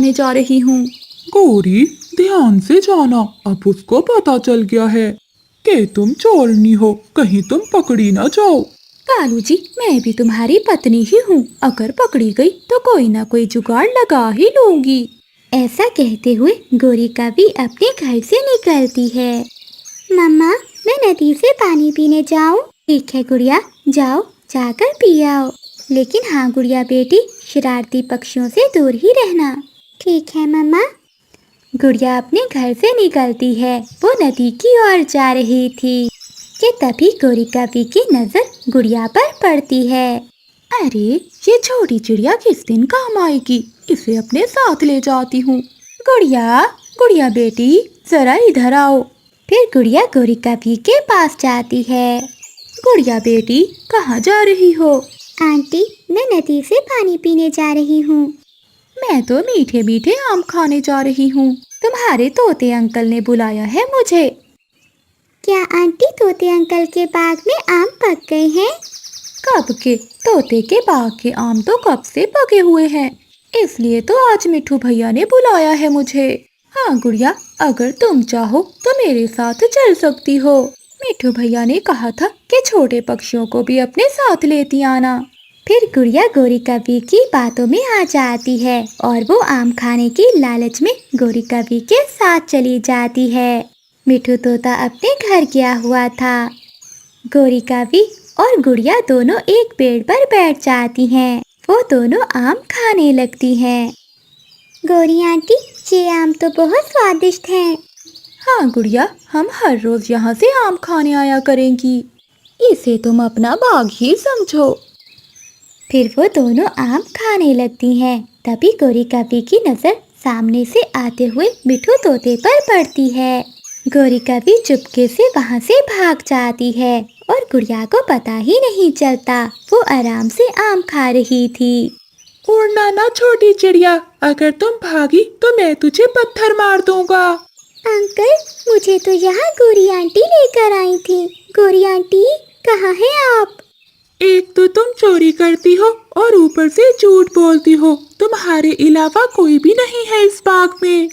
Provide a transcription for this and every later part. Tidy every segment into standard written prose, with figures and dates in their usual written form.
मैं जा रही हूँ। गौरी, ध्यान से जाना, अब उसको पता चल गया है कि तुम चोरनी हो, कहीं तुम पकड़ी ना जाओ। कालू जी, मैं भी तुम्हारी पत्नी ही हूँ, अगर पकड़ी गई तो कोई ना कोई जुगाड़ लगा ही लूंगी। ऐसा कहते हुए गोरिका भी अपने घर से निकलती है। मम्मा, मैं नदी से पानी पीने जाऊँ? ठीक है गुड़िया, जाओ, जाकर पी आओ। लेकिन हाँ गुड़िया बेटी, शरारती पक्षियों से दूर ही रहना। ठीक है मम्मा। गुड़िया अपने घर से निकलती है। वो नदी की ओर जा रही थी कि तभी गोरिका की नजर गुड़िया पर पड़ती है। अरे, ये छोटी चिड़िया किस दिन काम आएगी, इसे अपने साथ ले जाती हूँ। गुड़िया, गुड़िया बेटी, जरा इधर आओ। फिर गुड़िया गोरिका के पास जाती है। गुड़िया बेटी, कहाँ जा रही हो? आंटी, मैं नदी से पानी पीने जा रही हूँ। मैं तो मीठे मीठे आम खाने जा रही हूँ। तुम्हारे तोते अंकल ने बुलाया है मुझे। क्या आंटी, तोते अंकल के बाग में आम पक गए हैं? कब के? तोते के बाग के आम तो कब से पके हुए हैं, इसलिए तो आज मिठू भैया ने बुलाया है मुझे। हाँ गुड़िया, अगर तुम चाहो तो मेरे साथ चल सकती हो। मिठू भैया ने कहा था कि छोटे पक्षियों को भी अपने साथ लेती आना। फिर गुड़िया गोरिका की बातों में आ जाती है और वो आम खाने की लालच में गोरिका के साथ चली जाती है। मिठू तोता अपने घर गया हुआ था। गोरिका और गुड़िया दोनों एक पेड़ पर बैठ जाती हैं। वो दोनों आम खाने लगती हैं। गोरी आंटी, ये आम तो बहुत स्वादिष्ट हैं। हाँ गुड़िया, हम हर रोज यहाँ से आम खाने आया करेंगी। इसे तुम अपना बाग ही समझो। फिर वो दोनों आम खाने लगती हैं। तभी गोरिका की नजर सामने से आते हुए मिठू तोते पर पड़ती है। गोरिका चुपके से वहाँ से भाग जाती है और गुड़िया को पता ही नहीं चलता, वो आराम से आम खा रही थी। उड़ना ना छोटी चिड़िया, अगर तुम भागी तो मैं तुझे पत्थर मार दूंगा। अंकल, मुझे तो यहाँ गोरी आंटी लेकर आई थी। गोरी आंटी, कहाँ हैं आप? एक तो तुम चोरी करती हो और ऊपर से झूठ बोलती हो, तुम्हारे अलावा कोई भी नहीं है इस बाग में।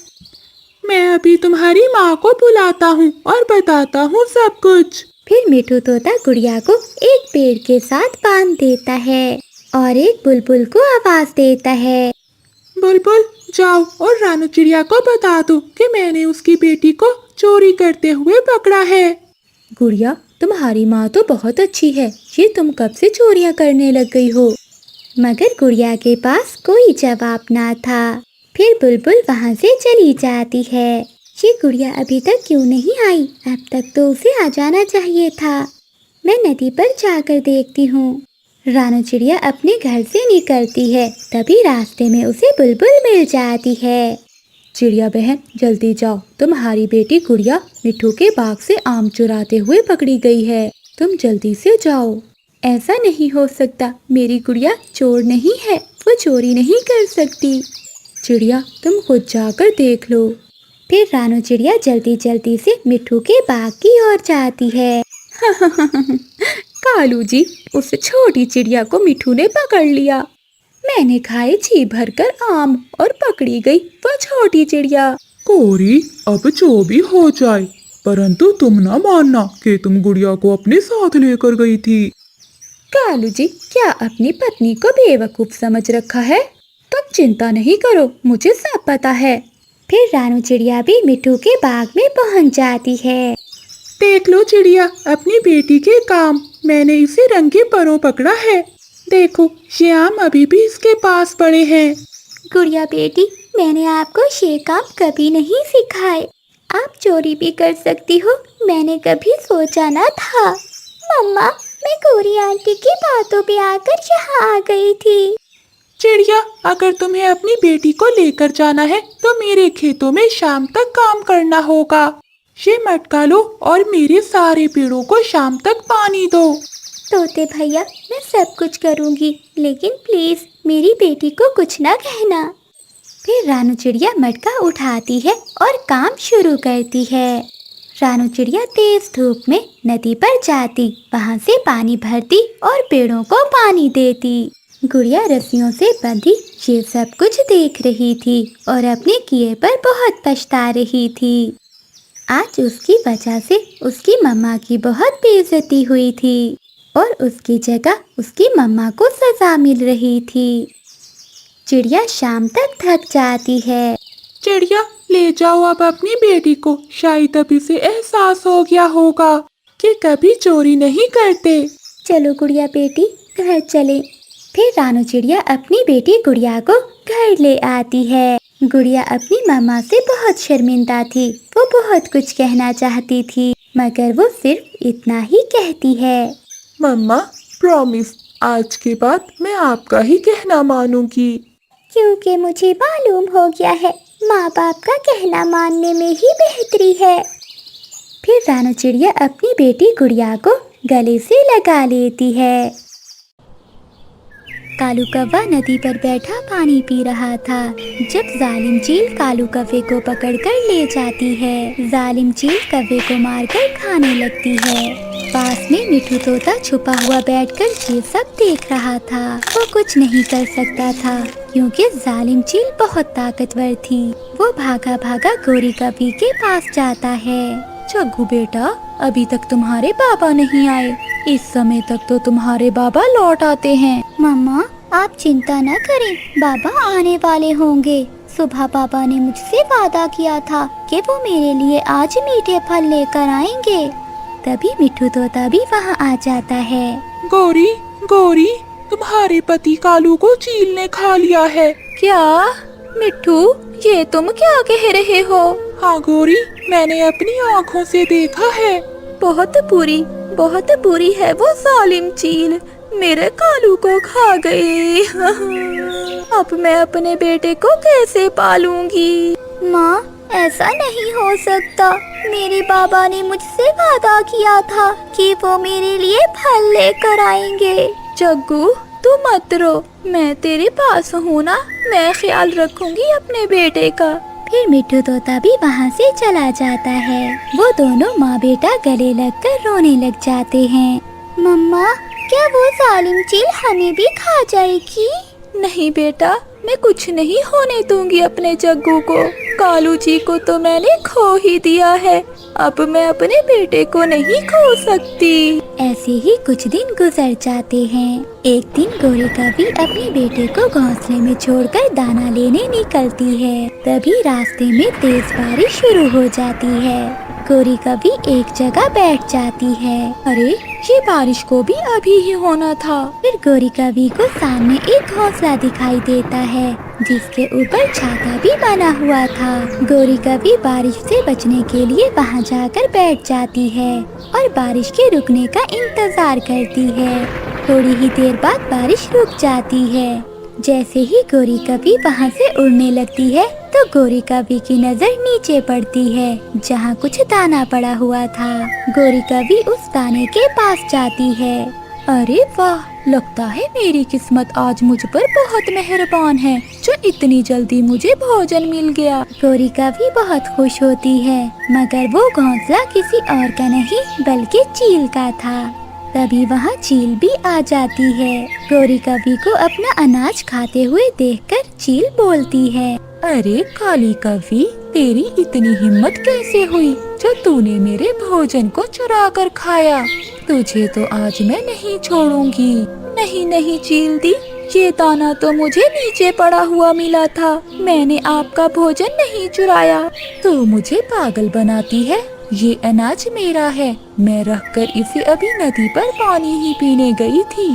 मैं अभी तुम्हारी माँ को बुलाता हूँ और बताता हूँ सब कुछ। फिर मिठू तोता गुड़िया को एक पेड़ के साथ बांध देता है और एक बुलबुल को आवाज देता है। बुलबुल, जाओ और रानू चिड़िया को बता दो कि मैंने उसकी बेटी को चोरी करते हुए पकड़ा है। गुड़िया, तुम्हारी माँ तो बहुत अच्छी है, ये तुम कब से चोरियाँ करने लग गई हो? मगर गुड़िया के पास कोई जवाब ना था। फिर बुलबुल वहाँ से चली जाती है। ये गुड़िया अभी तक क्यों नहीं आई? अब तक तो उसे आ जाना चाहिए था। मैं नदी पर जाकर देखती हूँ। रानू चिड़िया अपने घर से निकलती है, तभी रास्ते में उसे बुलबुल मिल जाती है। चिड़िया बहन, जल्दी जाओ, तुम्हारी बेटी गुड़िया मिठू के बाग से आम चुराते हुए पकड़ी गई है। तुम जल्दी से जाओ। ऐसा नहीं हो सकता, मेरी गुड़िया चोर नहीं है, वो चोरी नहीं कर सकती। चिड़िया, तुम खुद जाकर देख लो। फिर रानू चिड़िया जल्दी जल्दी से मिठू के बाग की ओर जाती है। कालू जी, उस छोटी चिड़िया को मिठू ने पकड़ लिया। मैंने खाए जी भरकर आम और पकड़ी गई वो छोटी चिड़िया। गौरी, अब जो भी हो जाए, परंतु तुम ना मानना कि तुम गुड़िया को अपने साथ लेकर गई थी। कालू जी, क्या अपनी पत्नी को बेवकूफ समझ रखा है? तुम चिंता नहीं करो, मुझे सब पता है। फिर रानू चिड़िया भी मिठू के बाग में पहुंच जाती है। देख लो चिड़िया, अपनी बेटी के काम, मैंने इसे रंगे परों पकड़ा है। देखो, ये आम अभी भी इसके पास पड़े हैं। गुड़िया बेटी, मैंने आपको ये काम कभी नहीं सिखाए। आप चोरी भी कर सकती हो, मैंने कभी सोचा ना था। मम्मा, मैं गोरी आंटी की बातों पे आकर यहाँ आ गई थी। चिड़िया, अगर तुम्हें अपनी बेटी को लेकर जाना है तो मेरे खेतों में शाम तक काम करना होगा। ये मटका लो और मेरे सारे पेड़ों को शाम तक पानी दो। तोते भैया, मैं सब कुछ करूँगी, लेकिन प्लीज मेरी बेटी को कुछ ना कहना। फिर रानू चिड़िया मटका उठाती है और काम शुरू करती है। रानू चिड़िया तेज धूप में नदी पर जाती, वहाँ से पानी भरती और पेड़ों को पानी देती। गुड़िया रस्सियों से बंधी ये सब कुछ देख रही थी और अपने किए पर बहुत पछता रही थी। आज उसकी वजह से उसकी मम्मा की बहुत बेइज्जती हुई थी और उसकी जगह उसकी मम्मा को सजा मिल रही थी। चिड़िया शाम तक थक जाती है। चिड़िया, ले जाओ अब अपनी बेटी को। शायद अब इसे एहसास हो गया होगा कि कभी चोरी नहीं करते। चलो गुड़िया बेटी, घर चले। फिर रानू चिड़िया अपनी बेटी गुड़िया को घर ले आती है। गुड़िया अपनी मम्मा से बहुत शर्मिंदा थी। वो बहुत कुछ कहना चाहती थी मगर वो सिर्फ इतना ही कहती है। मम्मा, प्रॉमिस, आज के बाद मैं आपका ही कहना मानूंगी। क्योंकि मुझे मालूम हो गया है माँ बाप का कहना मानने में ही बेहतरी है। फिर रानू चिड़िया अपनी बेटी गुड़िया को गले से लगा लेती है। कालू कौवा नदी पर बैठा पानी पी रहा था जब जालिम चील कालू कौवे को पकड़कर ले जाती है। जालिम चील कौवे को मारकर खाने लगती है। पास में मिठू तोता छुपा हुआ बैठकर ये सब देख रहा था। वो कुछ नहीं कर सकता था क्योंकि जालिम चील बहुत ताकतवर थी। वो भागा भागा गोरी कौवे के पास जाता है। जग्गू बेटा, अभी तक तुम्हारे बाबा नहीं आए। इस समय तक तो तुम्हारे बाबा लौट आते हैं। मम्मा, आप चिंता न करें, बाबा आने वाले होंगे। सुबह पापा ने मुझसे वादा किया था कि वो मेरे लिए आज मीठे फल लेकर आएंगे। तभी मिठू तोता भी वहाँ आ जाता है। गौरी, गौरी, तुम्हारे पति कालू को चील ने खा लिया है। क्या मिठू, ये तुम क्या कह रहे हो? हाँ गौरी, मैंने अपनी आँखों से देखा है। बहुत बुरी है वो जालिम चील, मेरे कालू को खा गई। अब मैं अपने बेटे को कैसे पालूंगी? माँ, ऐसा नहीं हो सकता। मेरे बाबा ने मुझसे वादा किया था कि वो मेरे लिए फल लेकर आएंगे। जग्गू, तू मत रो, मैं तेरे पास हूँ ना, मैं ख्याल रखूंगी अपने बेटे का। फिर मिठू तोता भी वहाँ से चला जाता है। वो दोनों माँ बेटा गले लगकर रोने लग जाते हैं। मम्मा, क्या वो जालिम चील हमें भी खा जाएगी? नहीं बेटा, मैं कुछ नहीं होने दूंगी अपने जग्गू को। कालू जी को तो मैंने खो ही दिया है, अब मैं अपने बेटे को नहीं खो सकती। ऐसे ही कुछ दिन गुजर जाते हैं। एक दिन गोरी कौवी अपने बेटे को घोंसले में छोड़कर दाना लेने निकलती है। तभी रास्ते में तेज बारिश शुरू हो जाती है। गोरी कौवी एक जगह बैठ जाती है। अरे, ये बारिश को भी अभी ही होना था। फिर गोरी कौवी को सामने एक घोंसला दिखाई देता है जिसके ऊपर छाता भी बना हुआ था। गोरी कौवी बारिश से बचने के लिए वहाँ जाकर बैठ जाती है और बारिश के रुकने का इंतजार करती है। थोड़ी ही देर बाद बारिश रुक जाती है। जैसे ही गोरी कौवी वहाँ से उड़ने लगती है तो गोरी कौवी की नजर नीचे पड़ती है जहाँ कुछ दाना पड़ा हुआ था। गोरी कौवी उस दाने के पास जाती है। अरे वाह, लगता है मेरी किस्मत आज मुझ पर बहुत मेहरबान है जो इतनी जल्दी मुझे भोजन मिल गया। गोरी कौवी बहुत खुश होती है मगर वो घोंसला किसी और का नहीं बल्कि चील का था। तभी वहाँ चील भी आ जाती है। गोरी कौवी को अपना अनाज खाते हुए देखकर चील बोलती है, अरे काली कौवी, तेरी इतनी हिम्मत कैसे हुई जो तूने मेरे भोजन को चुरा कर खाया? तुझे तो आज मैं नहीं छोड़ूंगी। नहीं नहीं चील दी, ये दाना तो मुझे नीचे पड़ा हुआ मिला था, मैंने आपका भोजन नहीं चुराया। तू मुझे पागल बनाती है, ये अनाज मेरा है, मैं रखकर इसे अभी नदी पर पानी ही पीने गई थी।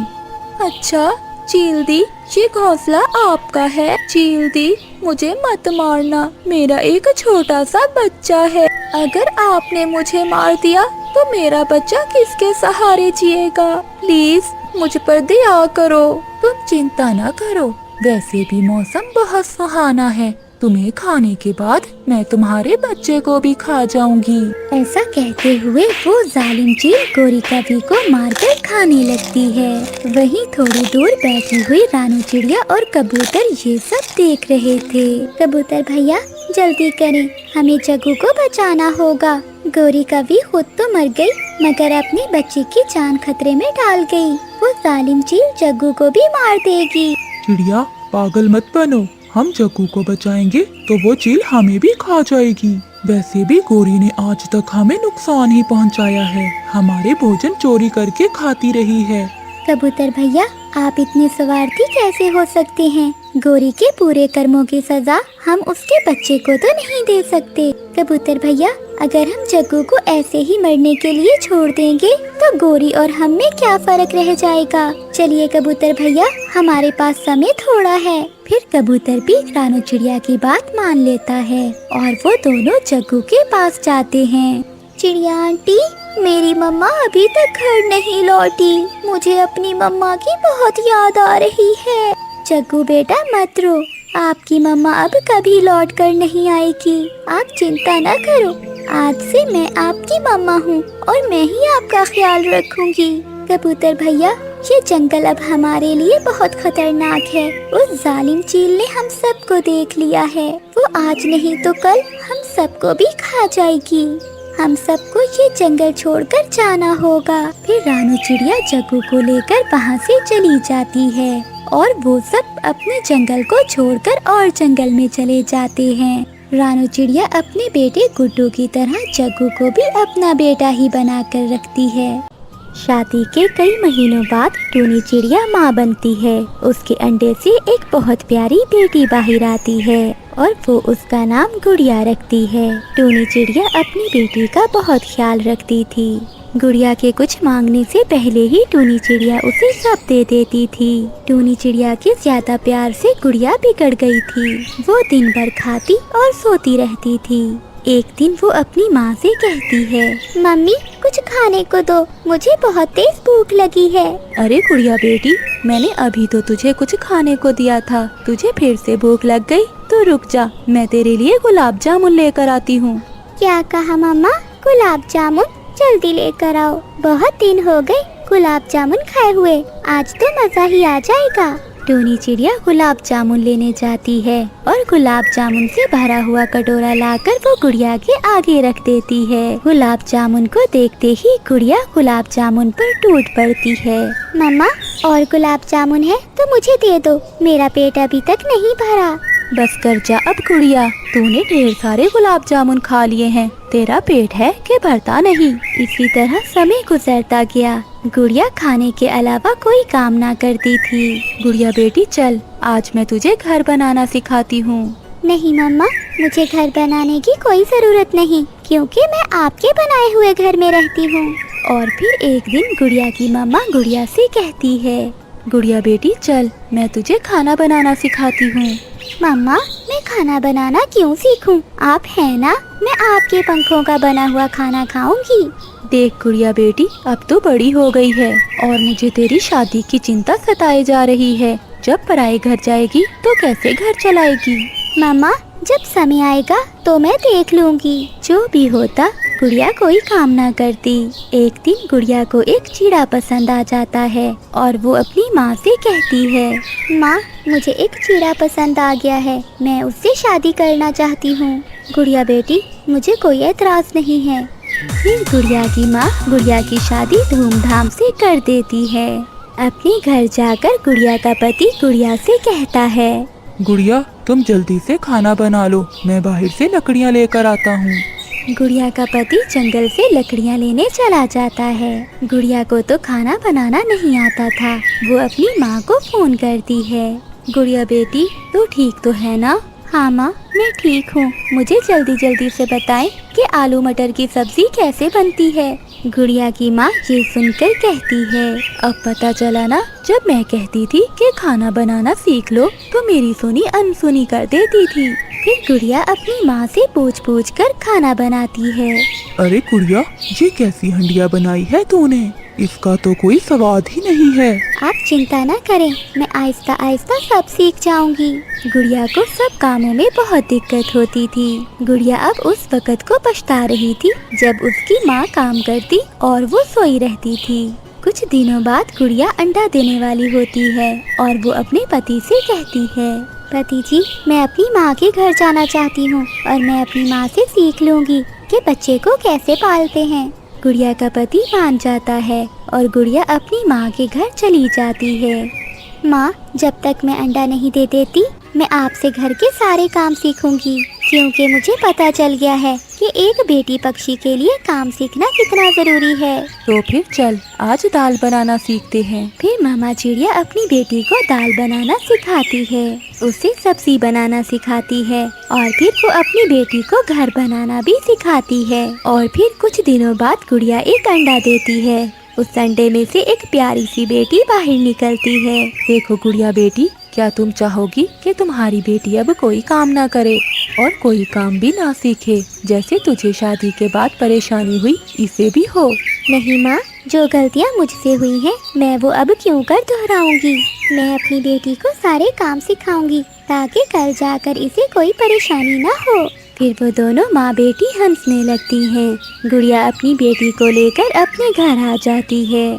अच्छा चील दी, ये घोंसला आपका है। चील दी, मुझे मत मारना, मेरा एक छोटा सा बच्चा है, अगर आपने मुझे मार दिया तो मेरा बच्चा किसके सहारे जिएगा? प्लीज मुझ पर दया करो। तुम चिंता ना करो, वैसे भी मौसम बहुत सुहाना है, तुम्हें खाने के बाद मैं तुम्हारे बच्चे को भी खा जाऊंगी। ऐसा कहते हुए वो जालिम चील गोरी कौवी को मारकर खाने लगती है। वहीं थोड़ी दूर बैठी हुई रानू चिड़िया और कबूतर ये सब देख रहे थे। कबूतर भैया, जल्दी करें, हमें जग्गू को बचाना होगा, गोरी कभी खुद तो मर गई, मगर अपने बच्चे की जान खतरे में डाल गई। वो जालिम चील जग्गू को भी मार देगी। चिड़िया पागल मत बनो, हम जग्गू को बचाएंगे तो वो चील हमें भी खा जाएगी। वैसे भी गोरी ने आज तक हमें नुकसान ही पहुंचाया है, हमारे भोजन चोरी करके खाती रही है। कबूतर भैया, आप इतने स्वार्थी कैसे हो सकते हैं? गोरी के पूरे कर्मों की सजा हम उसके बच्चे को तो नहीं दे सकते। कबूतर भैया, अगर हम जग्गू को ऐसे ही मरने के लिए छोड़ देंगे तो गोरी और हम में क्या फर्क रह जाएगा? चलिए कबूतर भैया, हमारे पास समय थोड़ा है। फिर कबूतर भी रानू चिड़िया की बात मान लेता है और वो दोनों जग्गू के पास जाते हैं। चिड़िया आंटी, मेरी मम्मा अभी तक घर नहीं लौटी। मुझे अपनी मम्मा की बहुत याद आ रही है। जग्गू बेटा मत रो, आपकी मम्मा अब कभी लौट कर नहीं आएगी। आप चिंता न करो, आज से मैं आपकी मम्मा हूँ और मैं ही आपका ख्याल रखूंगी। कबूतर भैया, ये जंगल अब हमारे लिए बहुत खतरनाक है। उस जालिम चील ने हम सबको देख लिया है। वो आज नहीं तो कल हम सबको भी खा जाएगी। हम सबको ये जंगल छोड़कर जाना होगा। फिर रानू चिड़िया जग्गू को लेकर वहाँ से चली जाती है और वो सब अपने जंगल को छोड़कर और जंगल में चले जाते हैं। रानू चिड़िया अपने बेटे गुड्डू की तरह जग्गू को भी अपना बेटा ही बनाकर रखती है। शादी के कई महीनों बाद टूनी चिड़िया माँ बनती है। उसके अंडे से एक बहुत प्यारी बेटी बाहर आती है और वो उसका नाम गुड़िया रखती है। टूनी चिड़िया अपनी बेटी का बहुत ख्याल रखती थी। गुड़िया के कुछ मांगने से पहले ही टूनी चिड़िया उसे सब दे देती थी। टूनी चिड़िया के ज्यादा प्यार से गुड़िया बिगड़ गई थी। वो दिन भर खाती और सोती रहती थी। एक दिन वो अपनी माँ से कहती है, मम्मी कुछ खाने को दो, मुझे बहुत तेज भूख लगी है। अरे गुड़िया बेटी, मैंने अभी तो तुझे कुछ खाने को दिया था, तुझे फिर से भूख लग गई? तो रुक जा, मैं तेरे लिए गुलाब जामुन लेकर आती हूँ। क्या कहा मम्मा? गुलाब जामुन? जल्दी लेकर आओ, बहुत दिन हो गए गुलाब जामुन खाए हुए, आज तो मजा ही आ जाएगा। टूनी चिड़िया गुलाब जामुन लेने जाती है और गुलाब जामुन से भरा हुआ कटोरा लाकर वो गुड़िया के आगे रख देती है। गुलाब जामुन को देखते ही गुड़िया गुलाब जामुन पर टूट पड़ती है। मम्मा, और गुलाब जामुन है तो मुझे दे दो, मेरा पेट अभी तक नहीं भरा। बस कर जा अब गुड़िया, तूने ढेर सारे गुलाब जामुन खा लिए हैं, तेरा पेट है कि भरता नहीं। इसी तरह समय गुजरता गया। गुड़िया खाने के अलावा कोई काम ना करती थी। गुड़िया बेटी चल, आज मैं तुझे घर बनाना सिखाती हूँ। नहीं मम्मा, मुझे घर बनाने की कोई जरूरत नहीं, क्योंकि मैं आपके बनाए हुए घर में रहती हूँ। और फिर एक दिन गुड़िया की मम्मा गुड़िया से कहती है, गुड़िया बेटी चल, मैं तुझे खाना बनाना सिखाती हूँ। मम्मा, मैं खाना बनाना क्यों सीखूं? आप है ना, मैं आपके पंखों का बना हुआ खाना खाऊंगी। देख गुड़िया बेटी, अब तो बड़ी हो गई है और मुझे तेरी शादी की चिंता सताए जा रही है। जब पराए घर जाएगी तो कैसे घर चलाएगी? मम्मा, जब समय आएगा तो मैं देख लूंगी। जो भी होता, गुड़िया कोई काम ना करती। एक दिन गुड़िया को एक चिड़ा पसंद आ जाता है और वो अपनी माँ से कहती है, माँ, मुझे एक चिड़ा पसंद आ गया है, मैं उससे शादी करना चाहती हूँ। गुड़िया बेटी, मुझे कोई एतराज नहीं है। फिर गुड़िया की माँ गुड़िया की शादी धूमधाम से कर देती है। अपने घर जाकर गुड़िया का पति गुड़िया से कहता है, गुड़िया तुम जल्दी से खाना बना लो, मैं बाहर से लकड़ियाँ लेकर आता हूँ। गुड़िया का पति जंगल से लकड़ियाँ लेने चला जाता है। गुड़िया को तो खाना बनाना नहीं आता था। वो अपनी माँ को फोन करती है, गुड़िया बेटी तू ठीक तो है ना? हाँ माँ, मैं ठीक हूँ। मुझे जल्दी जल्दी से बताएं कि आलू मटर की सब्जी कैसे बनती है। गुड़िया की माँ ये सुनकर कहती है, अब पता चला ना, जब मैं कहती थी कि खाना बनाना सीख लो तो मेरी सुनी अनसुनी कर देती थी। फिर गुड़िया अपनी माँ से पूछ कर खाना बनाती है। अरे गुड़िया, ये कैसी हंडिया बनाई है तूने? इसका तो कोई स्वाद ही नहीं है। आप चिंता न करें, मैं आहिस्ता आहिस्ता सब सीख जाऊंगी। गुड़िया को सब कामों में बहुत दिक्कत होती थी। गुड़िया अब उस वक़्त को पछता रही थी जब उसकी माँ काम करती और वो सोई रहती थी। कुछ दिनों बाद गुड़िया अंडा देने वाली होती है और वो अपने पति से कहती है, पति जी, मैं अपनी माँ के घर जाना चाहती हूँ और मैं अपनी माँ से सीख लूँगी कि बच्चे को कैसे पालते हैं। गुड़िया का पति मान जाता है और गुड़िया अपनी माँ के घर चली जाती है। माँ, जब तक मैं अंडा नहीं दे देती मैं आपसे घर के सारे काम सीखूंगी, क्योंकि मुझे पता चल गया है कि एक बेटी पक्षी के लिए काम सीखना कितना जरूरी है। तो फिर चल आज दाल बनाना सीखते हैं। फिर मामा चिड़िया अपनी बेटी को दाल बनाना सिखाती है, उसे सब्जी बनाना सिखाती है और फिर वो अपनी बेटी को घर बनाना भी सिखाती है। और फिर कुछ दिनों बाद गुड़िया एक अंडा देती है। उस अंडे में से एक प्यारी सी बेटी बाहर निकलती है। देखो गुड़िया बेटी, क्या तुम चाहोगी कि तुम्हारी बेटी अब कोई काम ना करे और कोई काम भी ना सीखे, जैसे तुझे शादी के बाद परेशानी हुई इसे भी हो? नहीं माँ, जो गलतियाँ मुझसे हुई हैं मैं वो अब क्यों कर दोहराऊंगी। मैं अपनी बेटी को सारे काम सिखाऊंगी ताकि कल जाकर इसे कोई परेशानी ना हो। फिर वो दोनों माँ बेटी हंसने लगती हैं। गुड़िया अपनी बेटी को लेकर अपने घर आ जाती है।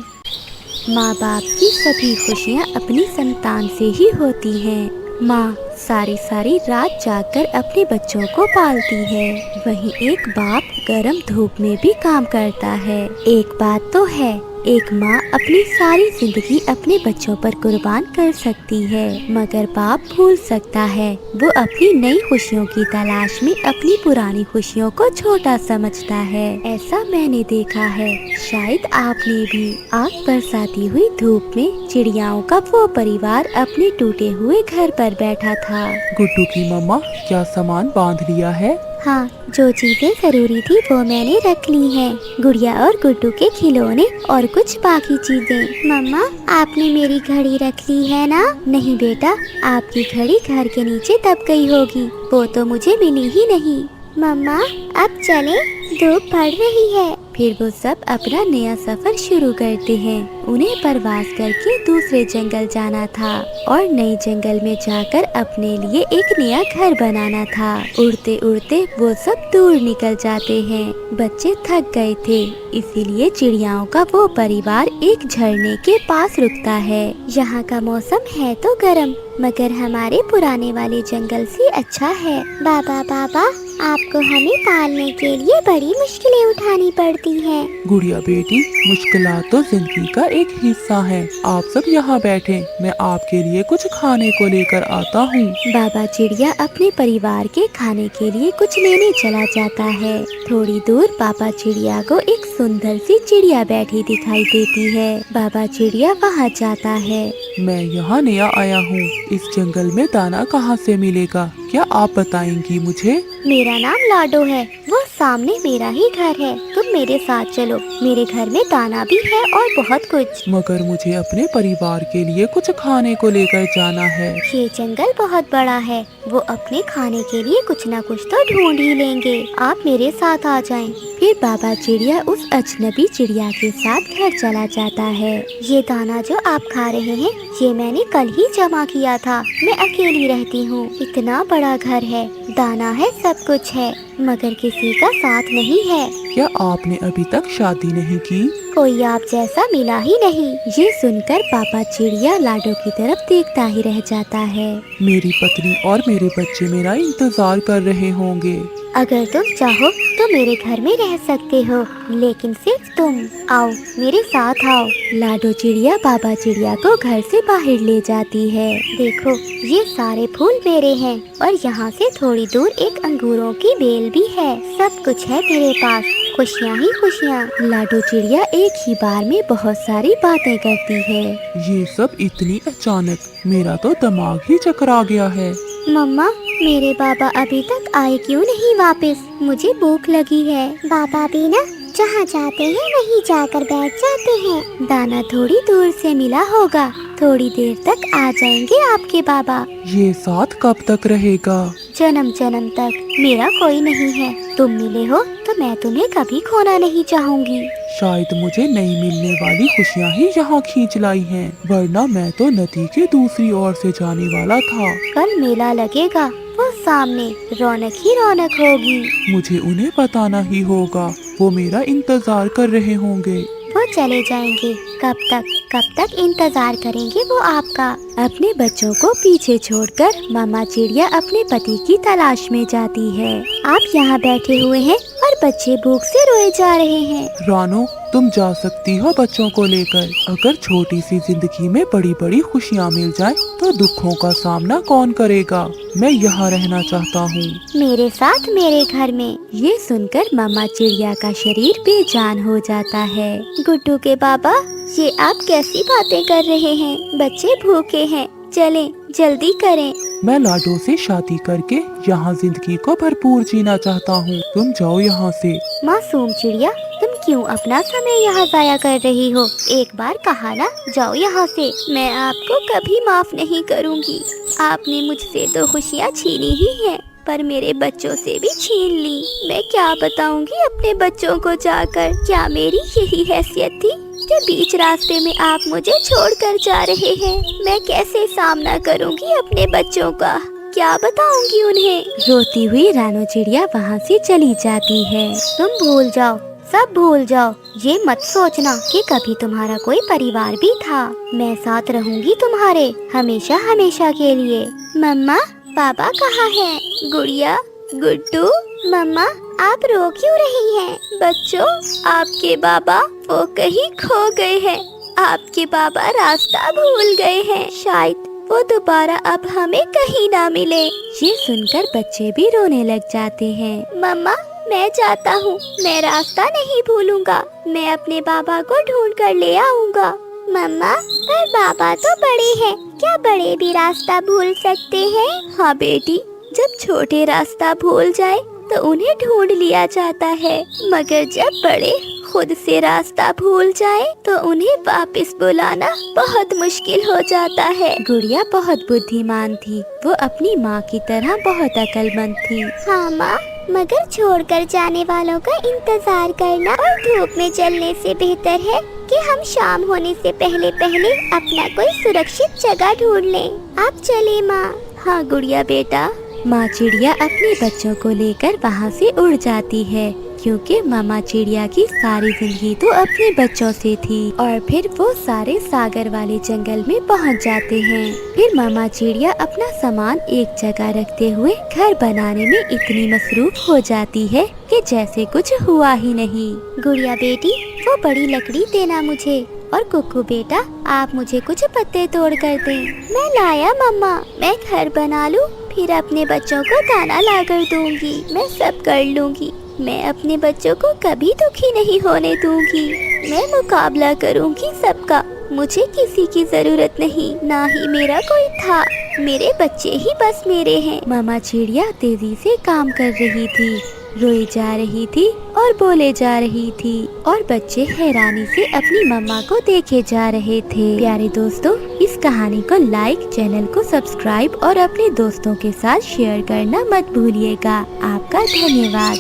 माँ बाप की सभी खुशियाँ अपनी संतान से ही होती हैं। माँ सारी सारी रात जागकर अपने बच्चों को पालती है, वहीं एक बाप गर्म धूप में भी काम करता है। एक बात तो है, एक माँ अपनी सारी जिंदगी अपने बच्चों पर कुर्बान कर सकती है, मगर बाप भूल सकता है। वो अपनी नई खुशियों की तलाश में अपनी पुरानी खुशियों को छोटा समझता है। ऐसा मैंने देखा है, शायद आपने भी। आग बरसाती हुई धूप में चिड़ियाओं का वो परिवार अपने टूटे हुए घर पर बैठा था। गुड्डू की मम्मा, क्या सामान बांध लिया है? हाँ, जो चीजें जरूरी थी वो मैंने रख ली हैं। गुड़िया और गुड्डू के खिलौने और कुछ बाकी चीजें। मम्मा, आपने मेरी घड़ी रख ली है ना? नहीं बेटा, आपकी घड़ी घर के नीचे दब गई होगी, वो तो मुझे मिली ही नहीं। मम्मा, अब चलें, धूप पड़ रही है। फिर वो सब अपना नया सफर शुरू करते हैं। उन्हें प्रवास करके दूसरे जंगल जाना था और नए जंगल में जाकर अपने लिए एक नया घर बनाना था। उड़ते उड़ते वो सब दूर निकल जाते हैं। बच्चे थक गए थे, इसीलिए चिड़ियाओं का वो परिवार एक झरने के पास रुकता है। यहाँ का मौसम है तो गर्म, मगर हमारे पुराने वाले जंगल से अच्छा है। बाबा, आपको हमें पालने के लिए बड़ी मुश्किलें उठानी पड़ती हैं। गुड़िया बेटी, मुश्किलात तो जिंदगी का एक हिस्सा है। आप सब यहाँ बैठे, मैं आपके लिए कुछ खाने को लेकर आता हूँ। बाबा चिड़िया अपने परिवार के खाने के लिए कुछ लेने चला जाता है। थोड़ी दूर बाबा चिड़िया को एक सुंदर सी चिड़िया बैठी दिखाई देती है। बाबा चिड़िया वहाँ जाता है। मैं यहाँ नया आया हूँ, इस जंगल में दाना कहाँ से मिलेगा, क्या आप बताएंगी मुझे? मेरा नाम लाडो है, वो सामने मेरा ही घर है। तुम मेरे साथ चलो, मेरे घर में दाना भी है और बहुत कुछ। मगर मुझे अपने परिवार के लिए कुछ खाने को लेकर जाना है। ये जंगल बहुत बड़ा है, वो अपने खाने के लिए कुछ न कुछ तो ढूंढ ही लेंगे। आप मेरे साथ आ जाएं। फिर बाबा चिड़िया उस अजनबी चिड़िया के साथ घर चला जाता है। ये दाना जो आप खा रहे हैं, ये मैंने कल ही जमा किया था। मैं अकेली रहती हूँ, इतना बड़ा घर है, दाना है, सब कुछ है, मगर किसी का साथ नहीं है। क्या आपने अभी तक शादी नहीं की? कोई आप जैसा मिला ही नहीं। ये सुनकर पापा चिड़िया लाडो की तरफ देखता ही रह जाता है। मेरी पत्नी और मेरे बच्चे मेरा इंतजार कर रहे होंगे। अगर तुम चाहो तो मेरे घर में रह सकते हो, लेकिन सिर्फ तुम। आओ, मेरे साथ आओ। लाडो चिड़िया बाबा चिड़िया को घर से बाहर ले जाती है। देखो, ये सारे फूल मेरे हैं और यहाँ से थोड़ी दूर एक अंगूरों की बेल भी है। सब कुछ है मेरे पास, खुशियाँ ही खुशियाँ। लाडो चिड़िया एक ही बार में बहुत सारी बातें करती है। ये सब इतनी अचानक, मेरा तो दिमाग ही चकरा गया है। मम्मा, मेरे बाबा अभी तक आए क्यों नहीं वापस? मुझे भूख लगी है। बाबा भी ना जहाँ जाते हैं वहीं जाकर बैठ जाते हैं। दाना थोड़ी दूर से मिला होगा, थोड़ी देर तक आ जाएंगे आपके बाबा। ये साथ कब तक रहेगा? जन्म जन्म तक। मेरा कोई नहीं है, तुम मिले हो तो मैं तुम्हें कभी खोना नहीं चाहूँगी। शायद मुझे नहीं मिलने वाली खुशियाँ ही यहाँ खींच लाई हैं, वरना मैं तो नदी के दूसरी ओर से जाने वाला था। कल मेला लगेगा, वो सामने रौनक ही रौनक होगी। मुझे उन्हें बताना ही होगा, वो मेरा इंतजार कर रहे होंगे। वो चले जाएंगे, कब तक? कब तक इंतजार करेंगे वो आपका। अपने बच्चों को पीछे छोड़कर मामा चिड़िया अपने पति की तलाश में जाती है। आप यहाँ बैठे हुए हैं और बच्चे भूख से रोए जा रहे हैं। रानो, तुम जा सकती हो बच्चों को लेकर। अगर छोटी सी जिंदगी में बड़ी बड़ी खुशियाँ मिल जाए तो दुखों का सामना कौन करेगा। मैं यहाँ रहना चाहता हूँ। मेरे साथ मेरे घर में। ये सुनकर मामा चिड़िया का शरीर बेजान हो जाता है। गुड्डू के बाबा, ये आप कैसी बातें कर रहे हैं? बच्चे भूखे हैं, चलें जल्दी करें। मैं लाडो से शादी करके यहाँ जिंदगी को भरपूर जीना चाहता हूँ। तुम जाओ यहाँ से। मासूम चिड़िया, तुम क्यों अपना समय यहाँ जाया कर रही हो? एक बार कहा ना, जाओ यहाँ से। मैं आपको कभी माफ नहीं करूँगी। आपने मुझसे तो खुशियाँ छीनी ही हैं, पर मेरे बच्चों से भी छीन ली। मैं क्या बताऊंगी अपने बच्चों को जाकर? क्या मेरी यही हैसियत थी कि बीच रास्ते में आप मुझे छोड़कर जा रहे हैं? मैं कैसे सामना करूंगी अपने बच्चों का? क्या बताऊंगी उन्हें? रोती हुई रानो चिड़िया वहाँ से चली जाती है। तुम भूल जाओ, सब भूल जाओ। ये मत सोचना कि कभी तुम्हारा कोई परिवार भी था। मैं साथ रहूंगी तुम्हारे हमेशा हमेशा के लिए। मम्मा, पापा कहाँ हैं? गुड़िया, गुड्डू, मम्मा, आप रो क्यों रही हैं? बच्चों, आपके बाबा वो कहीं खो गए हैं। आपके बाबा रास्ता भूल गए हैं। शायद वो दोबारा अब हमें कहीं ना मिले। ये सुनकर बच्चे भी रोने लग जाते हैं। मम्मा, मैं जाता हूँ। मैं रास्ता नहीं भूलूंगा। मैं अपने बाबा को ढूंढ कर ले आऊँगा। मम्मा, पर बाबा तो बड़े हैं, क्या बड़े भी रास्ता भूल सकते हैं? हाँ बेटी, जब छोटे रास्ता भूल जाए तो उन्हें ढूंढ लिया जाता है, मगर जब बड़े खुद से रास्ता भूल जाए तो उन्हें वापस बुलाना बहुत मुश्किल हो जाता है। गुड़िया बहुत बुद्धिमान थी। वो अपनी माँ की तरह बहुत अक्लमंद थी। हाँ माँ, मगर छोड़कर जाने वालों का इंतजार करना और धूप में चलने से बेहतर है कि हम शाम होने से पहले पहले अपना कोई सुरक्षित जगह ढूंढ लें। आप चले माँ। हाँ गुड़िया बेटा। माँ चिड़िया अपने बच्चों को लेकर वहाँ से उड़ जाती है, क्योंकि मामा चिड़िया की सारी जिंदगी तो अपने बच्चों से थी। और फिर वो सारे सागर वाले जंगल में पहुँच जाते हैं। फिर मामा चिड़िया अपना सामान एक जगह रखते हुए घर बनाने में इतनी मसरूफ हो जाती है कि जैसे कुछ हुआ ही नहीं। गुड़िया बेटी, वो बड़ी लकड़ी देना मुझे। और कुक्कू बेटा, आप मुझे कुछ पत्ते तोड़ कर दें। मैं लाया मम्मा। मैं घर बना लूं, फिर अपने बच्चों को दाना ला कर दूंगी। मैं सब कर लूंगी। मैं अपने बच्चों को कभी दुखी नहीं होने दूंगी। मैं मुकाबला करूंगी सबका। मुझे किसी की जरूरत नहीं, ना ही मेरा कोई था। मेरे बच्चे ही बस मेरे हैं। मामा चिड़िया तेजी से काम कर रही थी, रोई जा रही थी और बोले जा रही थी, और बच्चे हैरानी से अपनी मम्मा को देखे जा रहे थे। प्यारे दोस्तों, इस कहानी को लाइक, चैनल को सब्सक्राइब और अपने दोस्तों के साथ शेयर करना मत भूलिएगा। आपका धन्यवाद।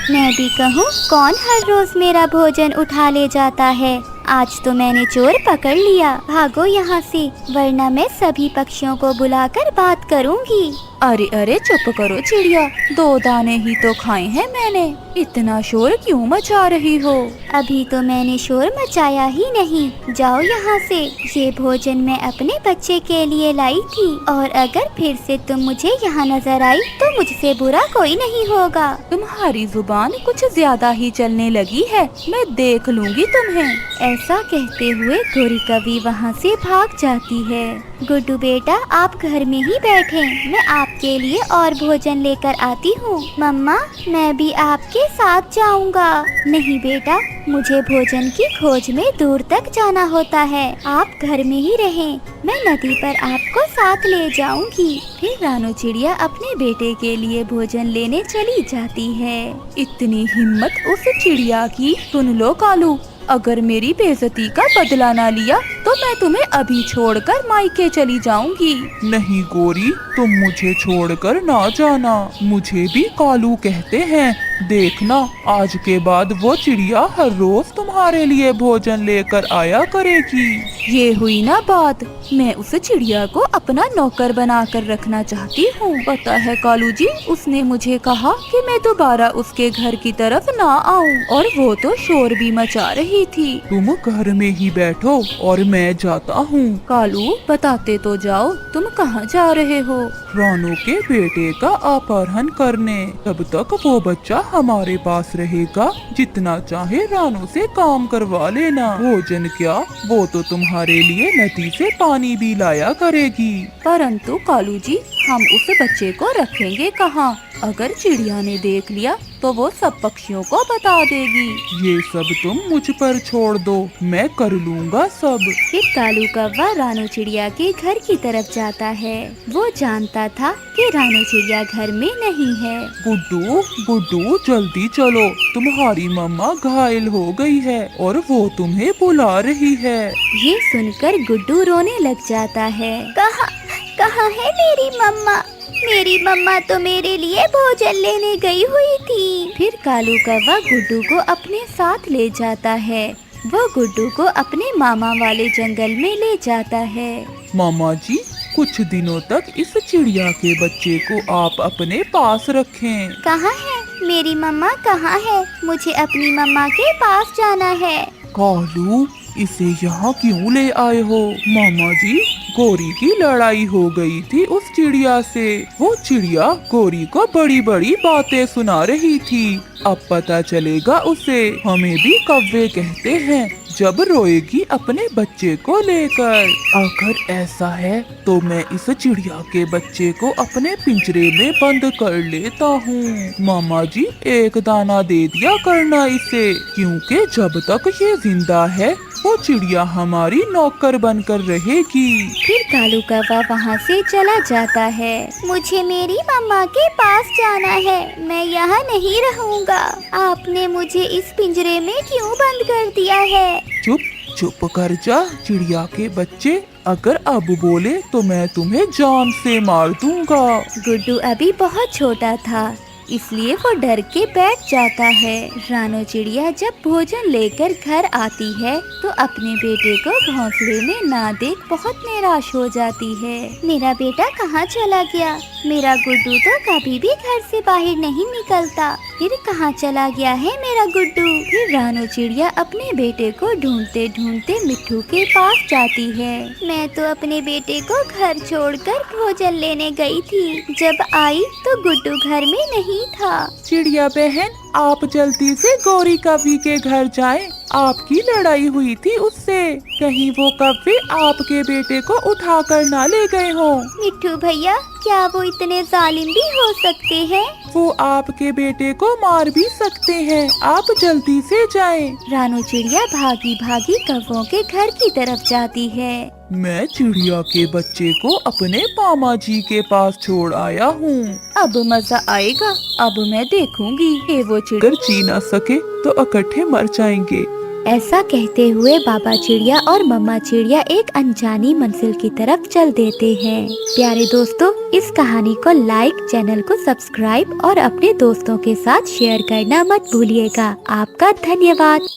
मैं भी कहूँ, कौन हर रोज मेरा भोजन उठा ले जाता है? आज तो मैंने चोर पकड़ लिया। भागो यहाँ से, वरना मैं सभी पक्षियों को बुलाकर बात करूँगी। अरे अरे चुप करो चिड़िया, 2 दाने ही तो खाए हैं मैंने। इतना शोर क्यों मचा रही हो? अभी तो मैंने शोर मचाया ही नहीं। जाओ यहाँ से। ये भोजन मैं अपने बच्चे के लिए लाई थी, और अगर फिर से तुम मुझे यहाँ नजर आई तो मुझसे बुरा कोई नहीं होगा। तुम्हारी जुबान कुछ ज्यादा ही चलने लगी है, मैं देख लूंगी तुम्हें। ऐसा कहते हुए गोरी कवि वहाँ से भाग जाती है। गुड्डू बेटा, आप घर में ही बैठे, मैं आपके लिए और भोजन लेकर आती हूँ। मम्मा, मैं भी आपके साथ जाऊँगा। नहीं बेटा, मुझे भोजन की खोज में दूर तक जाना होता है। आप घर में ही रहें, मैं नदी पर आपको साथ ले जाऊंगी। फिर रानो चिड़िया अपने बेटे के लिए भोजन लेने चली जाती है। इतनी हिम्मत उस चिड़िया की! सुन लो कालू, अगर मेरी बेइज्जती का बदला ना लिया तो मैं तुम्हें अभी छोड़कर मायके चली जाऊंगी। नहीं गोरी, तुम मुझे छोड़कर ना जाना। मुझे भी कालू कहते हैं। देखना, आज के बाद वो चिड़िया हर रोज तुम्हारे लिए भोजन लेकर आया करेगी। ये हुई ना बात। मैं उस चिड़िया को अपना नौकर बनाकर रखना चाहती हूँ। पता है कालू जी, उसने मुझे कहा कि मैं दोबारा उसके घर की तरफ ना आऊँ, और वो तो शोर भी मचा रही थी। तुम घर में ही बैठो और मैं जाता हूँ। कालू, बताते तो जाओ, तुम कहाँ जा रहे हो? रानू के बेटे का अपहरण करने। तब तक वो बच्चा हमारे पास रहेगा। जितना चाहे रानू से काम करवा लेना। भोजन क्या, वो तो तुम्हारे लिए नदी से पानी भी लाया करेगी। परंतु कालू जी, हम उस बच्चे को रखेंगे कहाँ? अगर चिड़िया ने देख लिया तो वो सब पक्षियों को बता देगी। ये सब तुम मुझ पर छोड़ दो, मैं कर लूँगा सब। फिर कालू कौवा रानू चिड़िया के घर की तरफ जाता है। वो जानता था कि रानू चिड़िया घर में नहीं है। गुड्डू, गुड्डू जल्दी चलो, तुम्हारी मम्मा घायल हो गई है और वो तुम्हें बुला रही है। ये सुनकर गुड्डू रोने लग जाता है। कहाँ है मेरी मम्मा? मेरी मम्मा तो मेरे लिए भोजन लेने गई हुई थी। फिर कालू कौवा गुड्डू को अपने साथ ले जाता है। वो गुड्डू को अपने मामा वाले जंगल में ले जाता है। मामा जी, कुछ दिनों तक इस चिड़िया के बच्चे को आप अपने पास रखें। कहाँ है मेरी मम्मा? कहाँ है? मुझे अपनी मम्मा के पास जाना है। कालू, इसे यहाँ क्यों ले आए हो? मामा जी, गोरी की लड़ाई हो गई थी उस चिड़िया से। वो चिड़िया गोरी को बड़ी बड़ी बातें सुना रही थी। अब पता चलेगा उसे। हमें भी कौवे कहते हैं जब रोएगी अपने बच्चे को लेकर। अगर ऐसा है तो मैं इस चिड़िया के बच्चे को अपने पिंजरे में बंद कर लेता हूँ। मामा जी, एक दाना दे दिया करना इसे, क्योंकि जब तक ये जिंदा है वो चिड़िया हमारी नौकर बनकर रहेगी। फिर कालू कौवा वहाँ से चला जाता है। मुझे मेरी मम्मा के पास जाना है, मैं यहाँ नहीं रहूँगा। आपने मुझे इस पिंजरे में क्यों बंद कर दिया है? चुप चुप कर जा चिड़िया के बच्चे। अगर अब बोले तो मैं तुम्हें जान से मार दूंगा। गुड्डू अभी बहुत छोटा था, इसलिए वो डर के बैठ जाता है। रानू चिड़िया जब भोजन लेकर घर आती है तो अपने बेटे को घोंसले में ना देख बहुत निराश हो जाती है। मेरा बेटा कहाँ चला गया? मेरा गुड्डू तो कभी भी घर से बाहर नहीं निकलता। फिर कहाँ चला गया है मेरा गुड्डू? फिर रानू चिड़िया अपने बेटे को ढूंढते ढूंढते मिट्ठू के पास जाती है। मैं तो अपने बेटे को घर छोड़कर भोजन लेने गई थी। जब आई तो गुड्डू घर में नहीं था। चिड़िया बहन, आप जल्दी से गौरी कवि के घर जाएं। आपकी लड़ाई हुई थी उससे। कहीं वो कव्वे आपके बेटे को उठा कर ना ले गए हो। मिट्ठू भैया, क्या वो इतने जालिम भी हो सकते हैं? वो आपके बेटे को मार भी सकते हैं। आप जल्दी से जाएं। रानू चिड़िया भागी भागी कौवों के घर की तरफ जाती है। मैं चिड़िया के बच्चे को अपने मामा जी के पास छोड़ आया हूँ। अब मजा आएगा। अब मैं देखूंगी कि वो चिड़िया अगर जी ना सके तो इकट्ठे मर जाएंगे। ऐसा कहते हुए बाबा चिड़िया और मम्मा चिड़िया एक अनजानी मंजिल की तरफ चल देते हैं। प्यारे दोस्तों, इस कहानी को लाइक, चैनल को सब्सक्राइब और अपने दोस्तों के साथ शेयर करना मत भूलिएगा। आपका धन्यवाद।